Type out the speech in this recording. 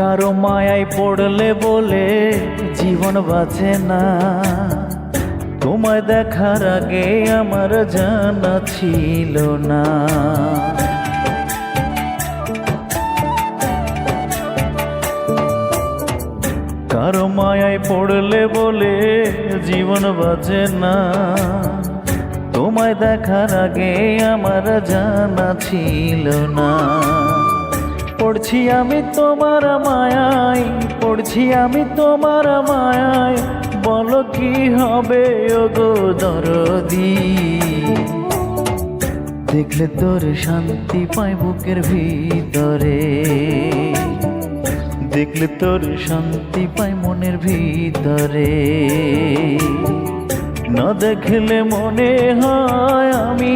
কারো মায়ায় পড়লে বলে জীবন বাঁচে না, তোমায় দেখার আগে আমার জানা ছিল না। কারো মায়ায় পড়লে বলে জীবন বাঁচে না, তোমায় দেখার আগে আমার জানা ছিল না। পড়ছি আমি তোমার মায়ায়, পড়ছি আমি তোমার মায়ায়, বলো কি হবে ওগো দরদি। দেখলে তোর শান্তি পাই বুকের ভিতরে, দেখলে তোর শান্তি পাই মনের ভিতরে। না দেখলে মনে হয় আমি